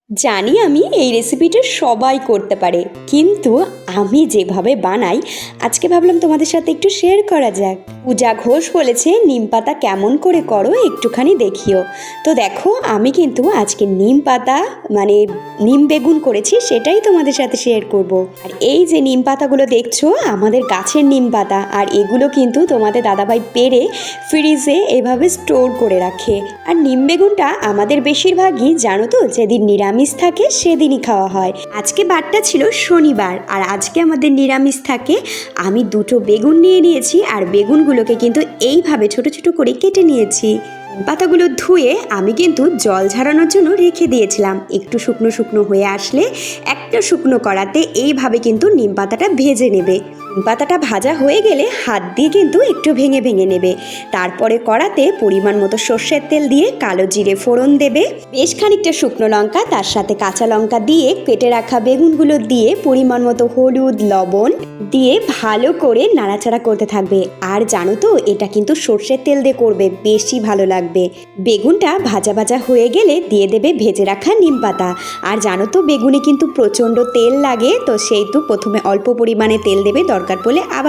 জানি আমি এই রেসিপিটা সবাই করতে পারে, কিন্তু আমি যেভাবে বানাই আজকে ভাবলাম তোমাদের সাথে একটু শেয়ার করা যাক। পূজা ঘোষ বলেছে নিম পাতা কেমন করে করো একটুখানি দেখিও। তো দেখো আমি কিন্তু আজকে নিম পাতা মানে নিম বেগুন করেছি, সেটাই তোমাদের সাথে শেয়ার করব। আর এই যে নিম পাতাগুলো দেখছো আমাদের গাছের নিম পাতা, আর এগুলো কিন্তু তোমাদের দাদাভাই পেড়ে ফ্রিজে এভাবে স্টোর করে রাখে। আর নিম বেগুনটা আমাদের বেশিরভাগই জানো তো যেদিন নিরামিষ থাকে সেদিনই খাওয়া হয়। আজকে বারটা ছিল শনিবার, আর আজকে আমাদের নিরামিষ থাকে। আমি দুটো বেগুন নিয়ে নিয়েছি, আর বেগুনগুলোকে কিন্তু এইভাবে ছোট ছোট করে কেটে নিয়েছি। পাতাগুলো ধুয়ে আমি কিন্তু জল ঝরানোর জন্য রেখে দিয়েছিলাম। একটু শুকনো শুকনো হয়ে আসলে একটা শুকনো কড়াতে এইভাবে কিন্তু নিম পাতাটা ভেজে নেবে। নিম পাতাটা ভাজা হয়ে গেলে হাত দিয়ে কিন্তু একটু ভেঙে ভেঙে নেবে। তারপরে কড়াতে পরিমাণ মতো সর্ষের তেল দিয়ে কালো জিরে ফোড়ন দেবে, বেশ খানিকটা শুকনো লঙ্কা, তার সাথে কাঁচা লঙ্কা দিয়ে কেটে রাখা বেগুনগুলো দিয়ে পরিমাণ মতো হলুদ লবণ দিয়ে ভালো করে নাড়াচাড়া করতে থাকবে। আর জানো তো এটা কিন্তু সর্ষের তেল দিয়ে করবে, বেশি ভালো লাগবে। বেগুনটা ভাজা ভাজা হয়ে গেলে দিয়ে দেবে ভেজে রাখা নিম পাতা। আর জানো তো বেগুনে কিন্তু প্রচণ্ড তেল লাগে, তো সেই তো প্রথমে অল্প পরিমাণে তেল দেবে, দরকার পড়লে আবার